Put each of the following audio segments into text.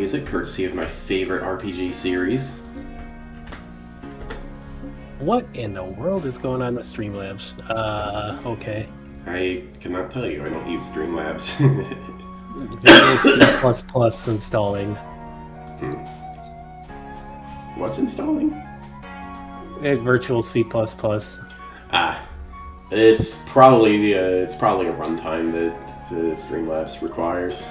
Music courtesy of my favorite RPG series. What in the world is going on with Streamlabs? Okay. I cannot tell you, I don't use Streamlabs. Visual C++ installing. What's installing? Virtual C++. It's probably a runtime that Streamlabs requires.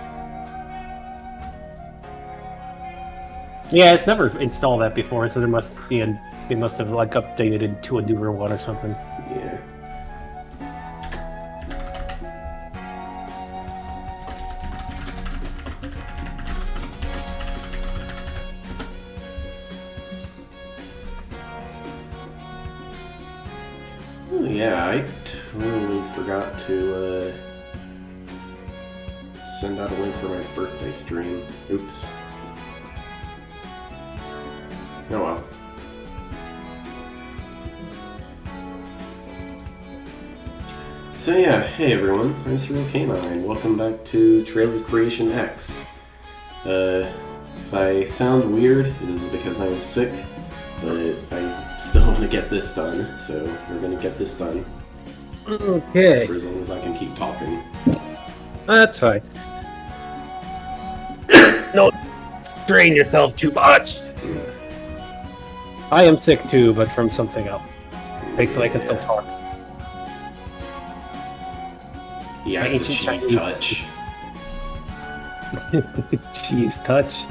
Yeah, it's never installed that before, so they must have like updated it to a newer one or something. Yeah. Oh, yeah, I totally forgot to send out a link for my birthday stream. Oops. Oh well. So yeah, hey everyone, I'm Surreal Canine. Welcome back to Trails of Creation X. If I sound weird, it is because I'm sick, but I still want to get this done, so we're gonna get this done. Okay. For as long as I can keep talking. That's fine. Don't strain yourself too much! I am sick too, but from something else. Thankfully I can still talk. He has the cheese touch. Cheese touch?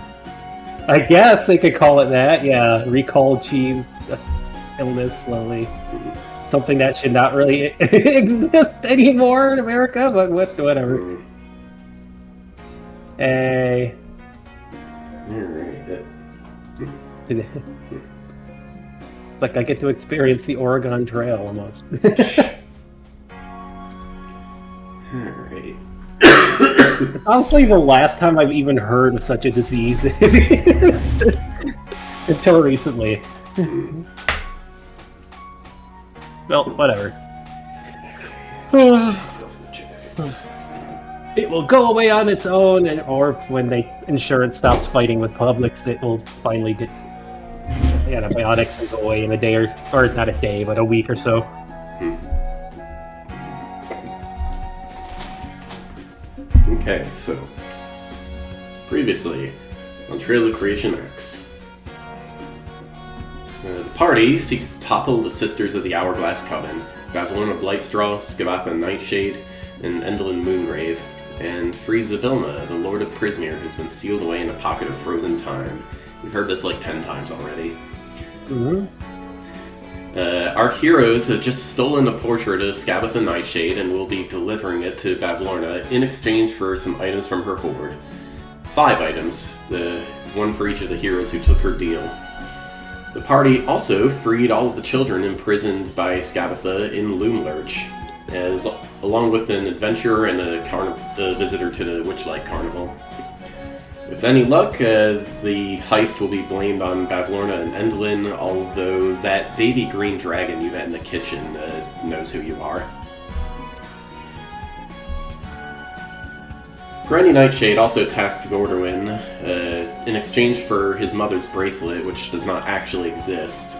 I guess they could call it that, yeah. Recall cheese illness slowly. Something that should not really exist anymore in America, but whatever. Hey. Alright. Like I get to experience the Oregon Trail almost. Alright. It's honestly the last time I've even heard of such a disease until recently. Well, whatever. It will go away on its own, or when the insurance stops fighting with Publix, it will finally get antibiotics and go away in a day or not a day, but a week or so. Okay, so previously on Trails of Creation X, the party seeks to topple the Sisters of the Hourglass Coven, Bavlorna Blightstraw, Scabatha Nightshade, and Endlin Moongrave, and free Zabilna, the Lord of Prismere, who's been sealed away in a pocket of frozen time. We've heard this like 10 times already. Our heroes have just stolen a portrait of Scabatha Nightshade and will be delivering it to Bavlorna in exchange for some items from her hoard. 5 items, one for each of the heroes who took her deal. The party also freed all of the children imprisoned by Scabatha in Loomlurch, along with an adventurer and a visitor to the Witchlight Carnival. With any luck, the heist will be blamed on Bavlorna and Endlin, although that baby green dragon you met in the kitchen knows who you are. Granny Nightshade also tasked Gordwin in exchange for his mother's bracelet, which does not actually exist.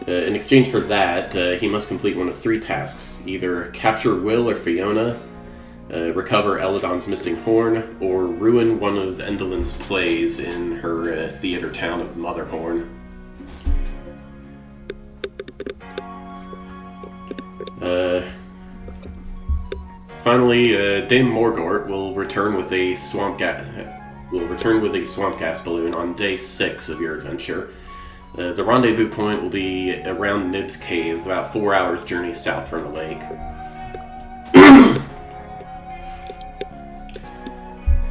In exchange for that, he must complete one of 3 tasks, either capture Will or Fiona, recover Eladon's missing horn, or ruin one of Endelin's plays in her theater town of Motherhorn. Finally, Dame Morgort will return with a swamp gas balloon on day 6 of your adventure. The rendezvous point will be around Nib's Cave, about 4 hours journey south from the lake.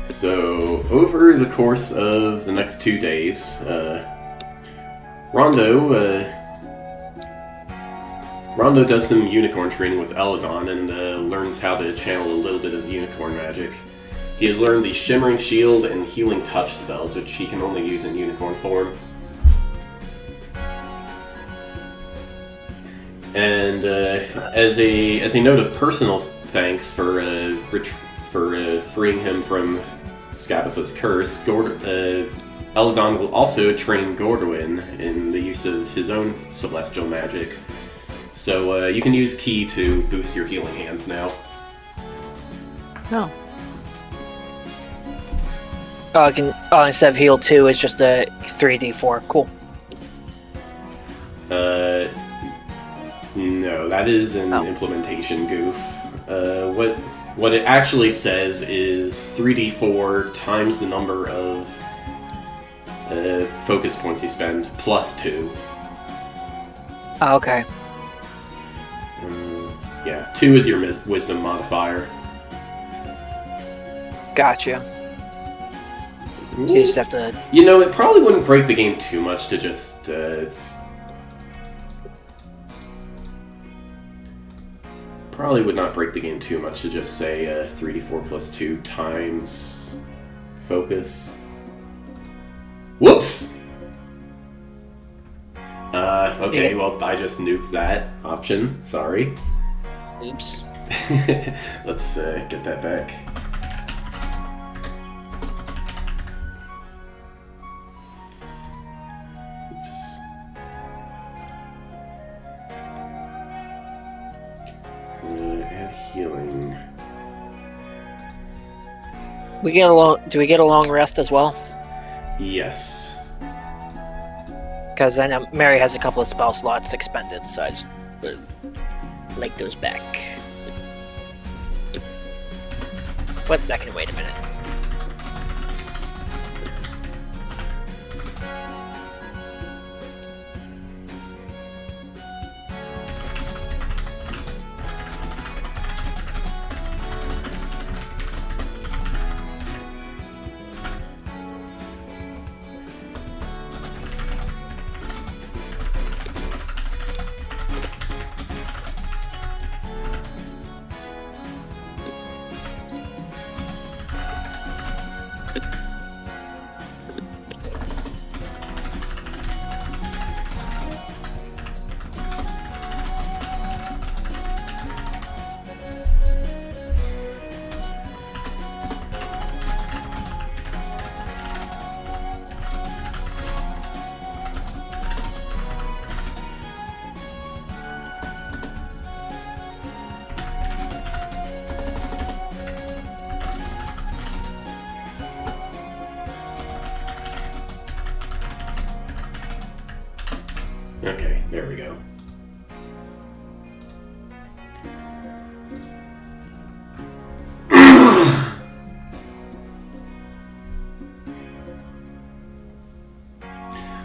So, over the course of the next 2 days, Rondo does some unicorn training with Eladon and learns how to channel a little bit of unicorn magic. He has learned the Shimmering Shield and Healing Touch spells, which he can only use in unicorn form. And as a note of personal thanks for freeing him from Scabatha's curse, Eladon will also train Gordwin in the use of his own celestial magic. So you can use Ki to boost your healing hands now. Oh. Oh, I can. Oh, instead of heal 2, it's just a 3d4. Cool. No, that is an implementation goof. What it actually says is 3d4 times the number of focus points you spend plus 2. Oh, okay. Yeah, 2 is your wisdom modifier. Gotcha. So you just have to... You know, it probably wouldn't break the game too much to just... probably would not break the game too much to just say 3d4 plus 2 times focus. Whoops! Okay, well, I just nuked that option. Sorry. Oops. Let's get that back. Add healing. Do we get a long rest as well? Yes. Because I know Mary has a couple of spell slots expended, so I just like those back. But that can wait a minute. Okay, there we go.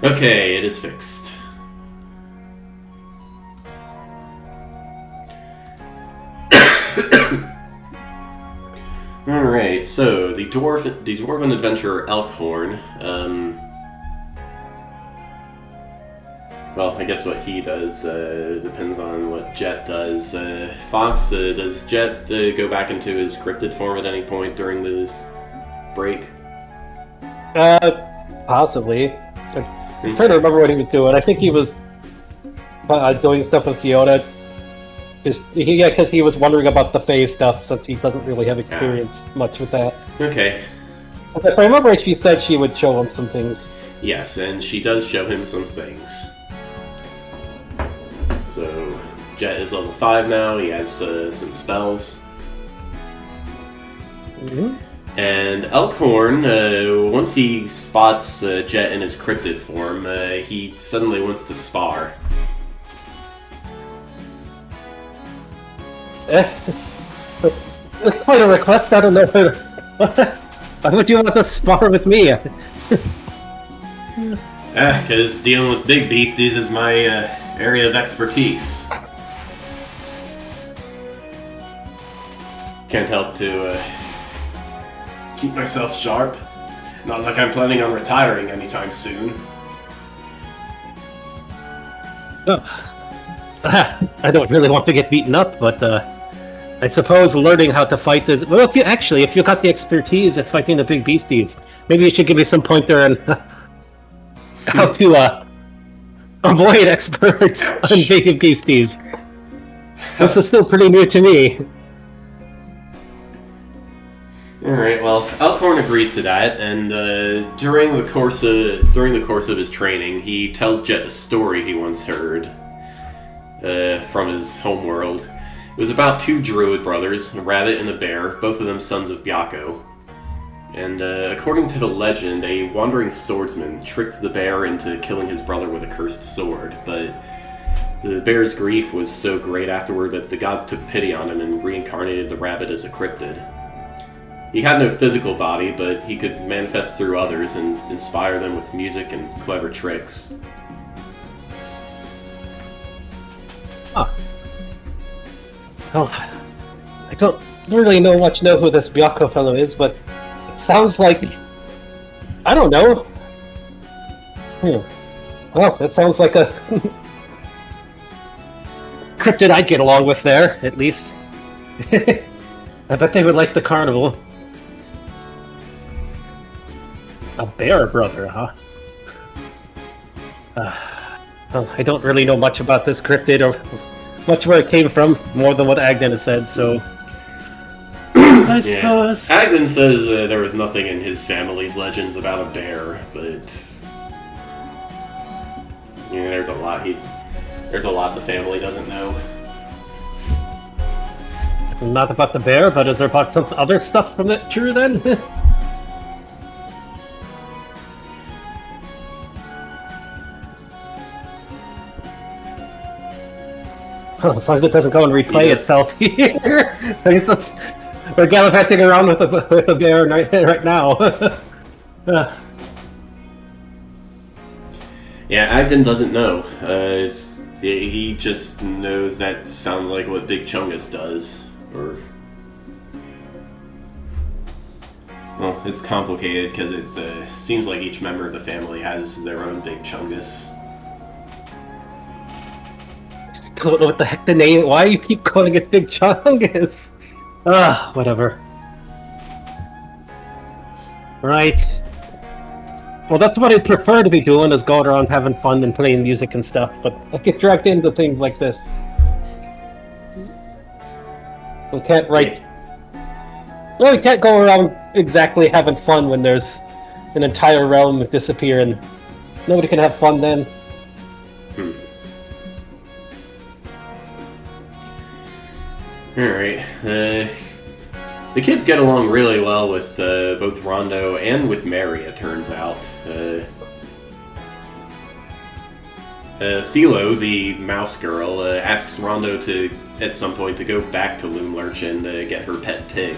Okay, it is fixed. Alright, so the dwarven adventurer Elkhorn, well, I guess what he does depends on what Jet does. Fox, does Jet go back into his cryptid form at any point during the break? Possibly. I'm trying to remember what he was doing. I think he was doing stuff with Fiona. Because he was wondering about the phase stuff, since he doesn't really have experience much with that. Okay. If I remember right, she said she would show him some things. Yes, and she does show him some things. So, Jet is level 5 now, he has some spells. Mm-hmm. And Elkhorn, once he spots Jet in his cryptid form, he suddenly wants to spar. That's quite a request, I don't know. Why would you want to spar with me? Because dealing with big beasties is my area of expertise. Can't help to keep myself sharp. Not like I'm planning on retiring anytime soon. I don't really want to get beaten up, but I suppose learning how to fight is... Well, if you got the expertise at fighting the big beasties, maybe you should give me some pointer on how to avoid experts on big beasties. This is still pretty new to me. All right. Well, Alcorn agrees to that, and during the course of his training, he tells Jet a story he once heard from his homeworld. It was about two druid brothers, a rabbit and a bear, both of them sons of Byakko. And according to the legend, a wandering swordsman tricked the bear into killing his brother with a cursed sword, but the bear's grief was so great afterward that the gods took pity on him and reincarnated the rabbit as a cryptid. He had no physical body, but he could manifest through others and inspire them with music and clever tricks. Huh. Well, I don't really know who this Byakko fellow is, but it sounds like... I don't know. Well, it sounds like a... cryptid I'd get along with there, at least. I bet they would like the carnival. A bear brother, huh? Well, I don't really know much about this cryptid or much where it came from, more than what Agden has said, so... I suppose... Agden says there was nothing in his family's legends about a bear, but... Yeah, there's a lot the family doesn't know. Not about the bear, but is there about some other stuff from it true then? Well, as long as it doesn't go and replay itself here. We're gallivanting around with a bear right now. Yeah, Agden doesn't know. He just knows that sounds like what Big Chungus does. Or... Well, it's complicated because it seems like each member of the family has their own Big Chungus. Just don't know what the heck the name... Why you keep calling it Big Chungus? Whatever. Right. Well, that's what I'd prefer to be doing, is going around having fun and playing music and stuff, but I get dragged into things like this. We can't write... Well, we can't go around exactly having fun when there's an entire realm disappearing. Nobody can have fun then. Alright. The kids get along really well with both Rondo and with Mary, it turns out. Philo, the mouse girl, asks Rondo to, at some point, to go back to Loom Lurch and get her pet pig.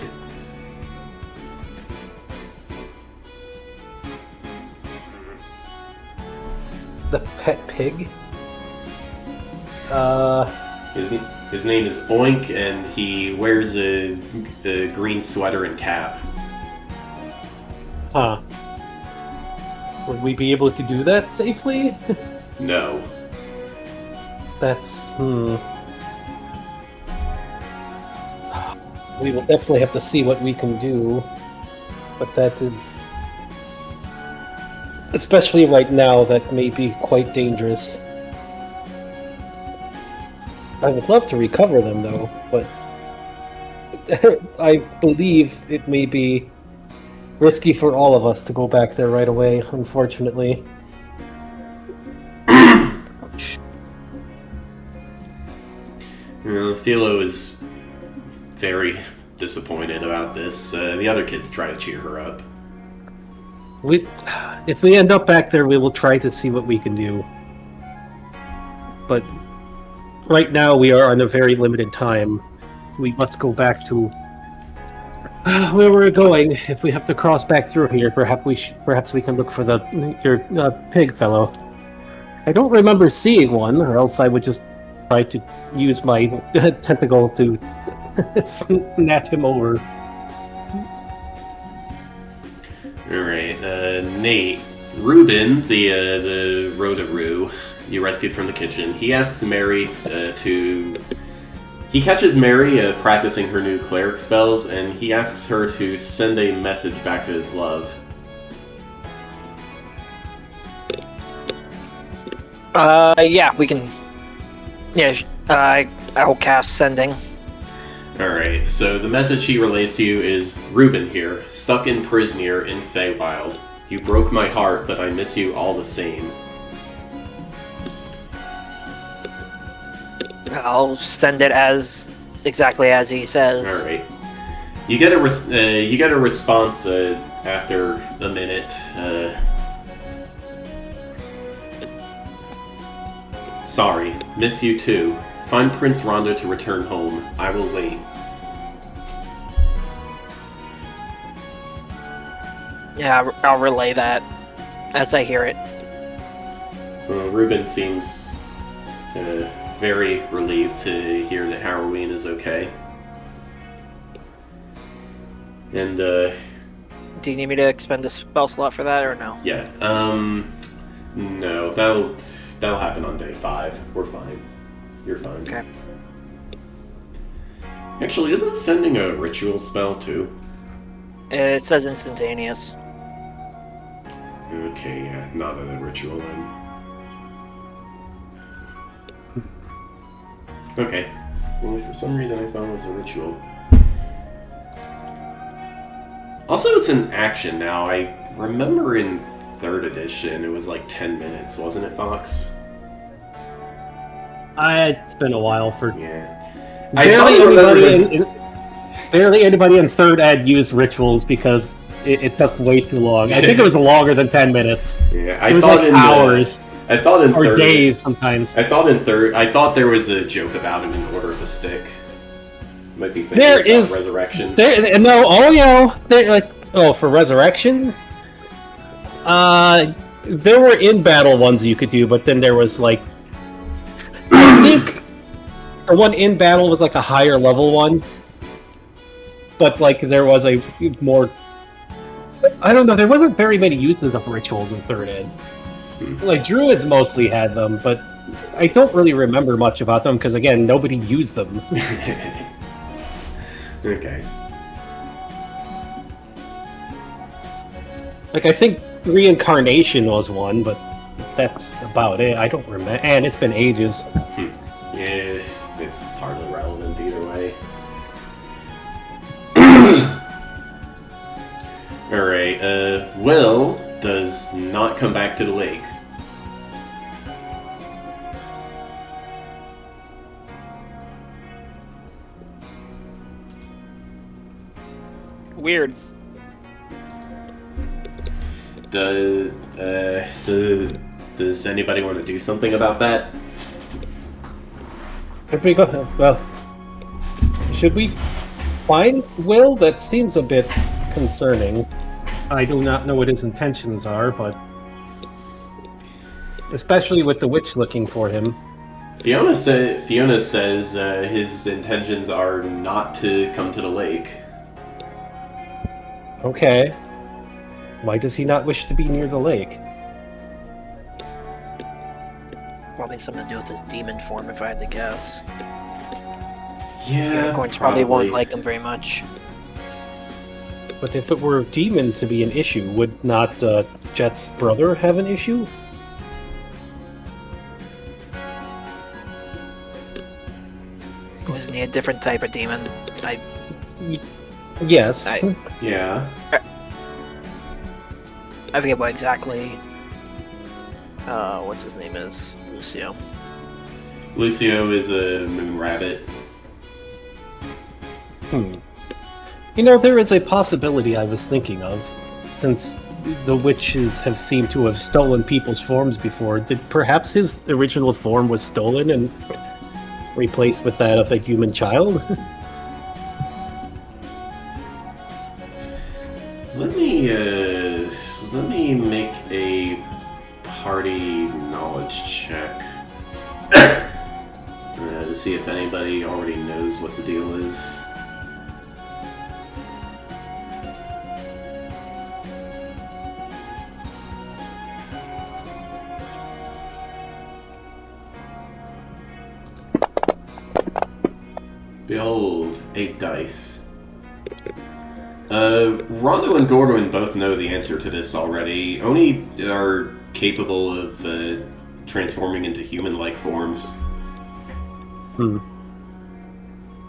The pet pig? His name is Oink, and he wears a green sweater and cap. Huh. Would we be able to do that safely? No. That's... We will definitely have to see what we can do. But that is... Especially right now, that may be quite dangerous. I would love to recover them, though, but I believe it may be risky for all of us to go back there right away, unfortunately. Philo is very disappointed about this. The other kids try to cheer her up. If we end up back there, we will try to see what we can do. But right now, we are on a very limited time. We must go back to where we're going. If we have to cross back through here, perhaps we can look for your pig fellow. I don't remember seeing one, or else I would just try to use my tentacle to snap him over. Alright, Nate. Ruben, the Rotaroo you rescued from the kitchen, he asks Mary to... He catches Mary practicing her new cleric spells, and he asks her to send a message back to his love. Yeah, we can... Yeah, I will cast sending. Alright, so the message he relays to you is, Ruben here, stuck in Prismeer in Feywild. You broke my heart, but I miss you all the same. I'll send it as exactly as he says. Alright. You get a response after a minute. Sorry, miss you too. Find Prince Rondo to return home. I will wait. Yeah, I'll relay that as I hear it. Ruben seems very relieved to hear that Halloween is okay. And, Do you need me to expend a spell slot for that, or no? yeah, no, that'll happen on day 5. We're fine. You're fine. Okay. Actually, isn't sending a ritual spell, too? It says instantaneous. Okay, yeah, not a ritual then. Okay. Well, for some reason I thought it was a ritual. Also, it's an action now. I remember in 3rd edition it was like 10 minutes, wasn't it, Fox? It's been a while for... Yeah. Barely anybody in 3rd ed used rituals because it took way too long. I think it was longer than 10 minutes. Yeah, it was like hours. I thought in or 3rd, days sometimes. I thought there was a joke about him in Order of the Stick. Might be thinking There about is Resurrection. For Resurrection? There were in-battle ones you could do, but then there was like... I think the one in-battle was like a higher level one. But like there was a more... I don't know, there wasn't very many uses of rituals in 3rd ed. Like, druids mostly had them, but I don't really remember much about them, because again, nobody used them. Okay. Like, I think reincarnation was one, but that's about it. I don't remember, and it's been ages. Yeah, it's hardly relevant either way. Alright, Will does not come back to the lake. Weird. Does anybody want to do something about that? Should we go? Well, should we find Will? That seems a bit concerning. I do not know what his intentions are, but especially with the witch looking for him. Fiona says his intentions are not to come to the lake. Okay. Why does he not wish to be near the lake? Probably something to do with his demon form, if I had to guess. Yeah, Unicorns probably won't like him very much. But if it were a demon to be an issue, would not Jet's brother have an issue? Isn't he a different type of demon? Yes. Yeah. I forget what exactly. What's his name is? Lucio. Lucio is a moon rabbit. You know, there is a possibility I was thinking of. Since the witches have seemed to have stolen people's forms before, did perhaps his original form was stolen and replaced with that of a human child? Let me make a party knowledge check to see if anybody already knows what the deal is. Behold, 8 dice. Rondo and Gordon both know the answer to this already. Oni are capable of transforming into human-like forms.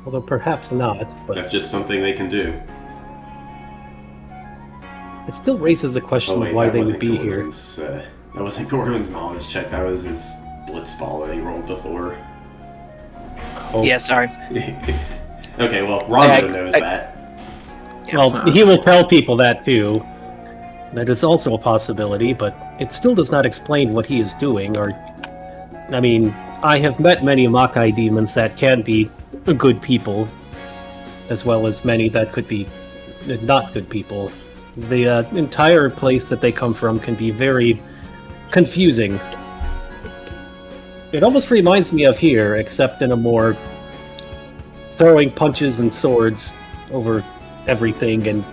Although perhaps not, but That's just something they can do. it still raises the question Oh wait, of why that they wasn't would be here. Gordon's, that wasn't Gordon's knowledge check. That was his blitzball that he rolled before. Oh. Yeah, sorry. Okay, well, Rondo knows that. Well, he will tell people that too. That is also a possibility, but it still does not explain what he is doing, or... I mean, I have met many Makai demons that can be good people, as well as many that could be not good people. The entire place that they come from can be very confusing. It almost reminds me of here, except in a more throwing punches and swords over everything and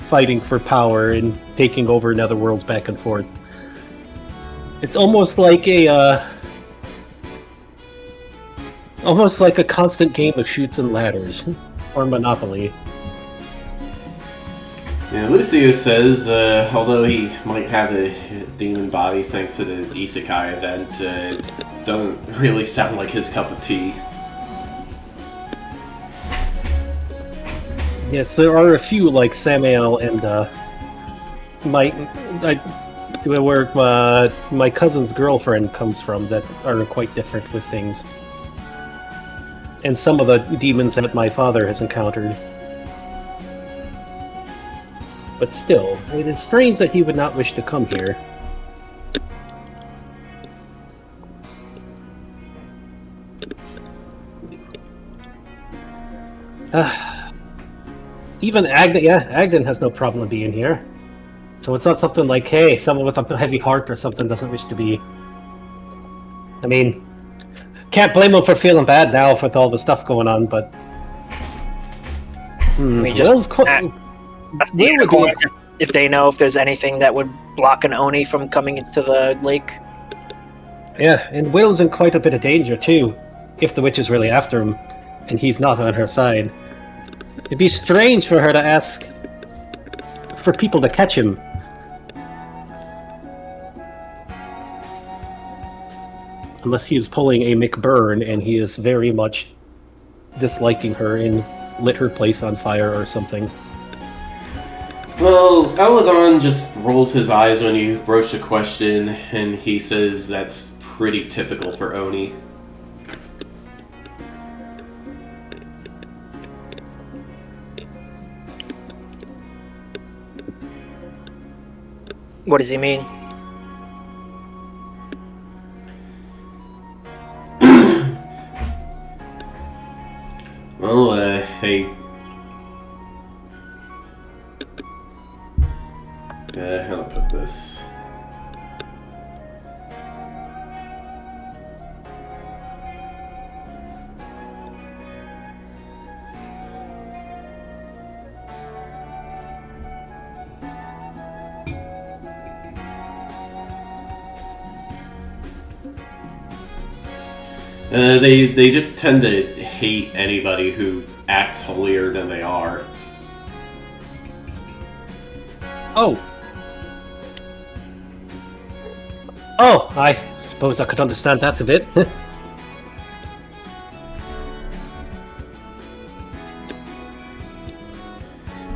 fighting for power and taking over netherworlds back and forth. It's almost like a constant game of shoots and ladders, or Monopoly. Yeah, Lucius says, although he might have a demon body thanks to the Isekai event, it doesn't really sound like his cup of tea. Yes, there are a few like Samael and where my cousin's girlfriend comes from that are quite different with things. And some of the demons that my father has encountered. But still, it is strange that he would not wish to come here. Even Agden has no problem being here. So it's not something like, hey, someone with a heavy heart or something doesn't wish to be. I mean, can't blame him for feeling bad now with all the stuff going on, but... if they know if there's anything that would block an Oni from coming into the lake. Yeah, and Will's in quite a bit of danger too, if the witch is really after him, and he's not on her side. It'd be strange for her to ask for people to catch him. Unless he is pulling a McBurn and he is very much disliking her and lit her place on fire or something. Well, Eladon just rolls his eyes when you broach the question, and he says that's pretty typical for Oni. What does he mean? Well, hey. How to put this? They just tend to hate anybody who acts holier than they are. Oh, I suppose I could understand that a bit.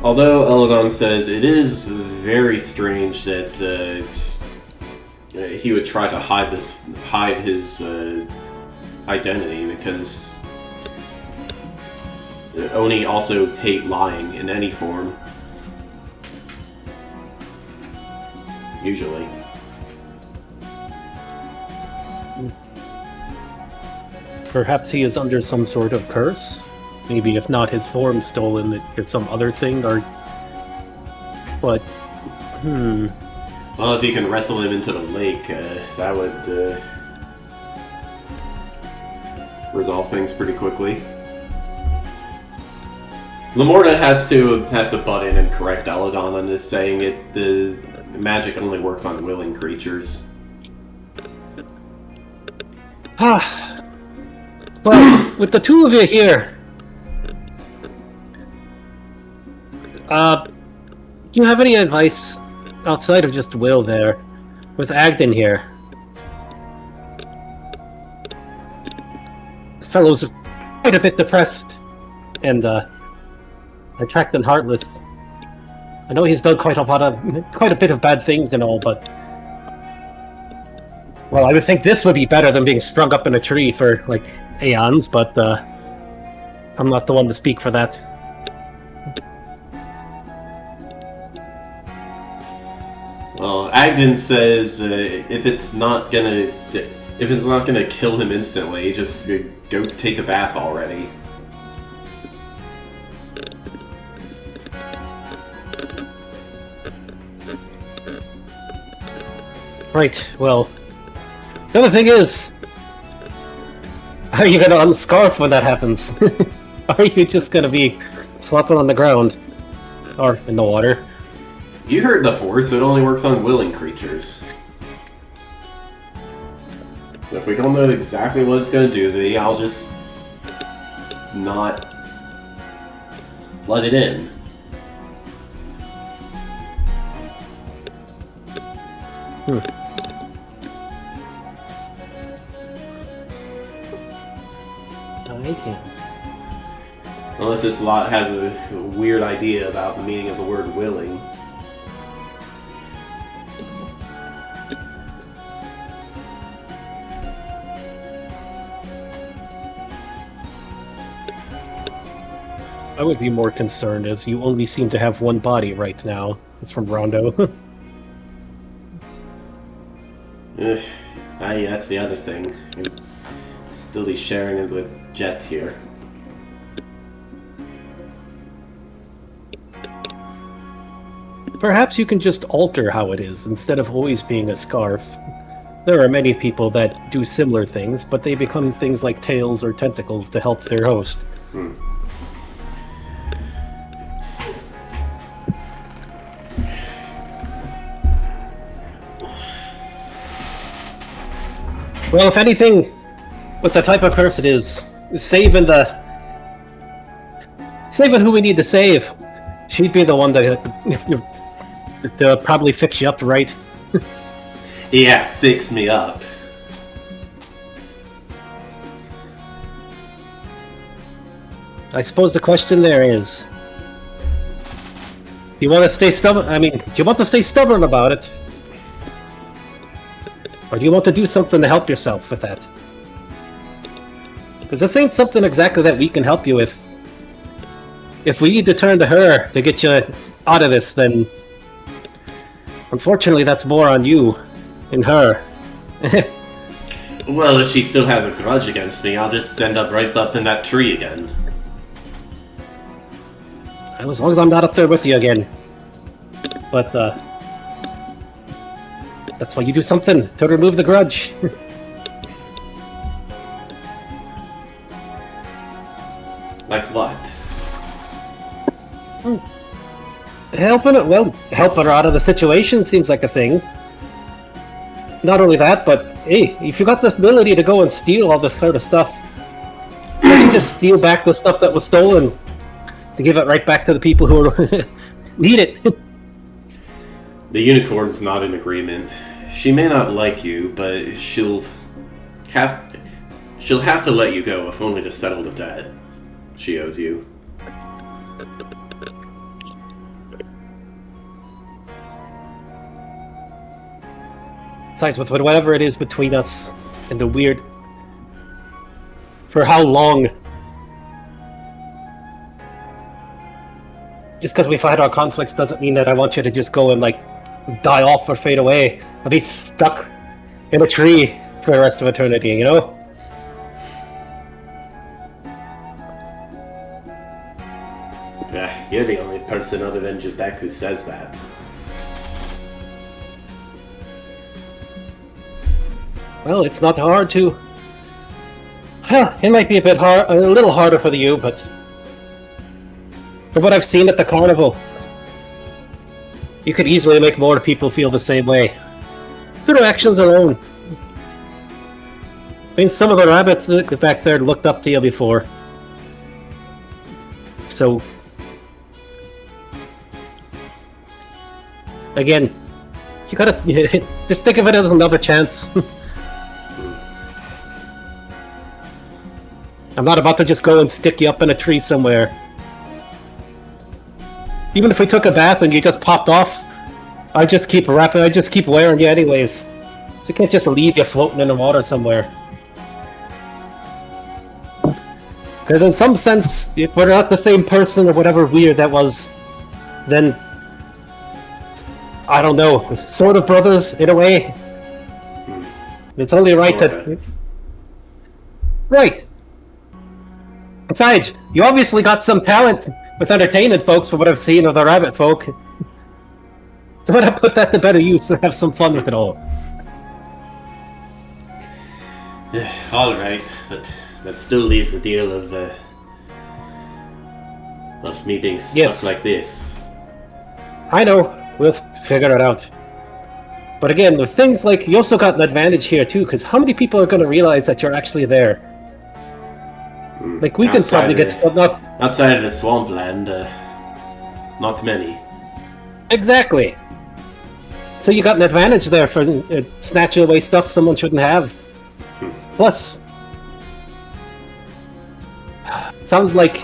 Although Eladon says it is very strange that he would try to hide his identity, because Oni also hate lying in any form. Usually. Perhaps he is under some sort of curse? Maybe if not his form stolen, it's some other thing, or... But... Well, if you can wrestle him into the lake, that would resolve things pretty quickly. Lamorna has to butt in and correct Eladon on this, saying the magic only works on willing creatures. Well, with the two of you here, do you have any advice outside of just Will there, with Agden here? The fellow's quite a bit depressed and attracted and heartless. I know he's done quite a bit of bad things and all, but well, I would think this would be better than being strung up in a tree for like aeons, but I'm not the one to speak for that. Well, Agden says if it's not gonna kill him instantly, just go take a bath already. Right. Well, the other thing is, are you gonna unscarf when that happens? Are you just gonna be flopping on the ground or in the water? You heard the horse, it only works on willing creatures. So if we don't know exactly what it's going to do to me, I'll just not let it in. I can. Unless this lot has a weird idea about the meaning of the word willing. I would be more concerned as you only seem to have one body right now. It's from Rondo. That's the other thing. I'd still be sharing it with Jet here. Perhaps you can just alter how it is instead of always being a scarf. There are many people that do similar things, but they become things like tails or tentacles to help their host. Well, if anything, with the type of curse it is saving who we need to save. She'd be the one to probably fix you up right. Yeah, fix me up. I suppose the question there is, do you want to stay stubborn? I mean, do you want to stay stubborn about it? Or do you want to do something to help yourself with that? Because this ain't something exactly that we can help you with. If we need to turn to her to get you out of this, then unfortunately that's more on you and her. Well, if she still has a grudge against me, I'll just end up right up in that tree again. As long as I'm not up there with you again. But, that's why you do something to remove the grudge. Like what? Helping her out of the situation seems like a thing. Not only that, but hey, if you got the ability to go and steal all this sort of stuff, why don't you just steal back the stuff that was stolen to give it right back to the people who need it? The unicorn's not in agreement. She may not like you, but she'll have to let you go, if only to settle the debt she owes you. Besides, with whatever it is between us and the weird... For how long? Just because we've had our conflicts doesn't mean that I want you to just go and, like, die off or fade away. Or be stuck in a tree for the rest of eternity, you know? Yeah, you're the only person other than Jadek who says that. Well, it's not hard to... It might be a little harder for you, but... From what I've seen at the carnival, you could easily make more people feel the same way. Through actions alone. I mean, some of the rabbits back there looked up to you before. So... Again, you gotta... just think of it as another chance. I'm not about to just go and stick you up in a tree somewhere. Even if we took a bath and you just popped off, I just keep wearing you anyways. So I can't just leave you floating in the water somewhere. Because in some sense, if we're not the same person or whatever weird that was, then I don't know, sort of brothers in a way. It's only right that... Right! Besides, you obviously got some talent with entertaining folks from what I've seen of the rabbit folk. So why not put that to better use and have some fun with it all? Alright, but that still leaves the deal of, well, me being stuck like this. I know, we'll figure it out. But again, with things like, you also got an advantage here too, because how many people are going to realize that you're actually there? Like, we can probably get stuff up. Outside of the swampland, not many. Exactly. So you got an advantage there for snatching away stuff someone shouldn't have. Plus, sounds like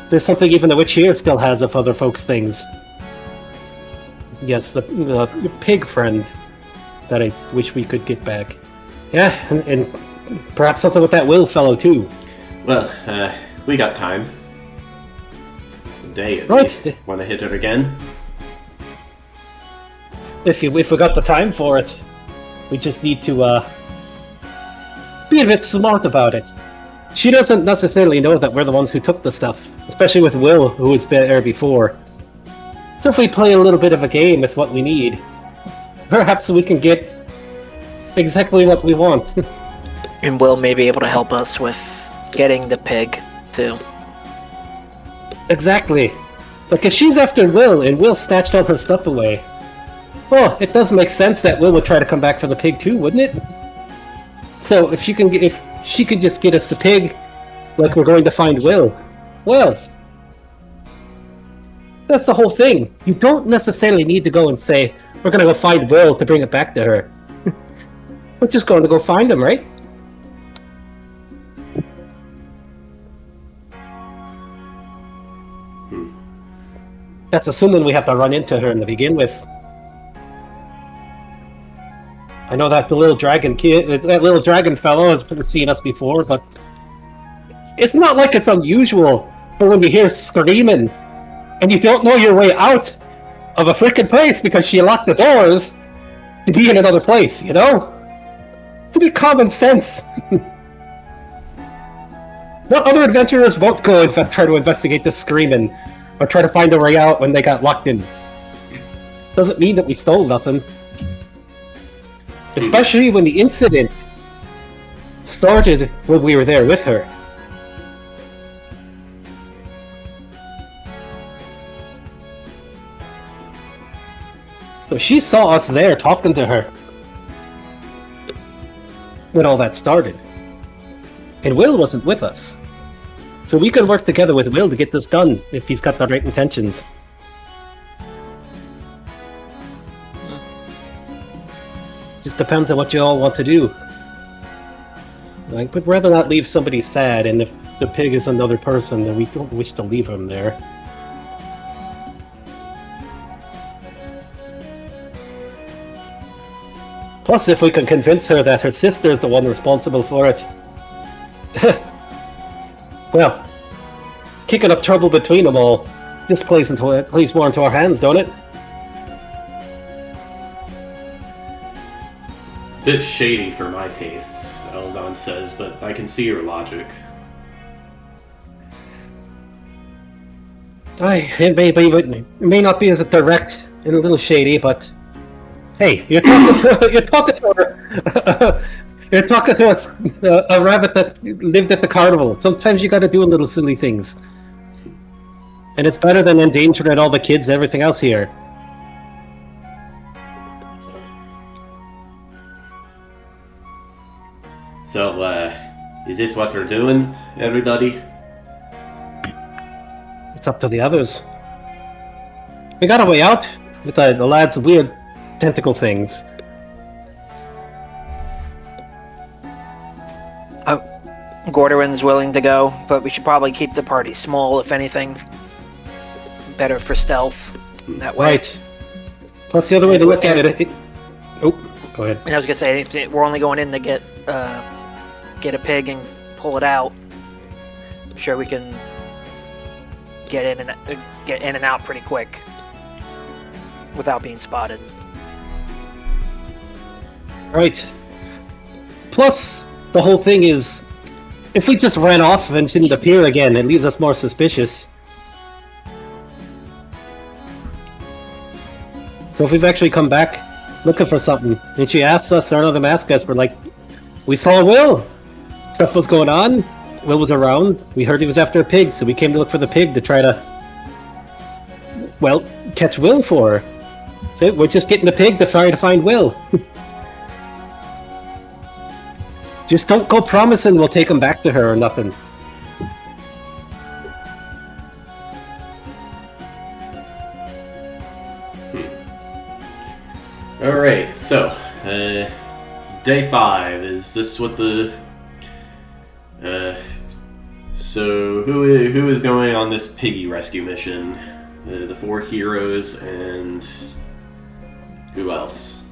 there's something even the witch here still has of other folks' things. Yes, the pig friend that I wish we could get back. Yeah, and perhaps something with that Will fellow too. Well, we got time. A day at least. Want to hit it again? If we got the time for it, we just need to be a bit smart about it. She doesn't necessarily know that we're the ones who took the stuff, especially with Will, who was there before. So if we play a little bit of a game with what we need, perhaps we can get exactly what we want. And Will may be able to help us with getting the pig, too. Exactly. Like, if she's after Will, and Will snatched all her stuff away, well, it does make sense that Will would try to come back for the pig too, wouldn't it? So if she could just get us the pig, like we're going to find Will, well, that's the whole thing. You don't necessarily need to go and say, we're going to go find Will to bring it back to her. We're just going to go find him, right? That's assuming we have to run into her in the begin with. I know that the little dragon kid, that little dragon fellow has seen us before, but it's not like it's unusual for when you hear screaming and you don't know your way out of a freaking place because she locked the doors to be in another place, you know? It's a bit common sense. What other adventurers won't go and try to investigate this screaming or try to find a way out when they got locked in? Doesn't mean that we stole nothing. Especially when the incident started when we were there with her. So she saw us there talking to her when all that started. And Will wasn't with us. So we could work together with Will to get this done if he's got the right intentions. Just depends on what you all want to do. I would rather not leave somebody sad, and if the pig is another person, then we don't wish to leave him there. Plus, if we can convince her that her sister is the one responsible for it, well, kicking up trouble between them all just plays more into our hands, don't it? Bit shady for my tastes, Eldon says, but I can see your logic. It may not be as direct and a little shady, but hey, you're talking to a rabbit that lived at the carnival. Sometimes you gotta do little silly things. And it's better than endangering all the kids and everything else here. So, is this what they're doing, everybody? It's up to the others. We got a way out with the lad's weird tentacle things. Gordorin's willing to go, but we should probably keep the party small, if anything. Better for stealth that way. Right. Plus, the other way to look at it... Oh, go ahead. And I was gonna say, if we're only going in to get a pig and pull it out, I'm sure we can get in and out pretty quick without being spotted. Right. Plus, the whole thing is, if we just ran off and didn't appear again, it leaves us more suspicious. So if we've actually come back looking for something, and she asked us, or another mask us, we're like, we saw Will! Stuff was going on, Will was around, we heard he was after a pig, so we came to look for the pig to try to, well, catch Will for her. So we're just getting the pig to try to find Will. Just don't go promising we'll take him back to her or nothing. Alright, so, day 5. Is this what the... so, who is going on this piggy rescue mission? The 4 heroes and... who else?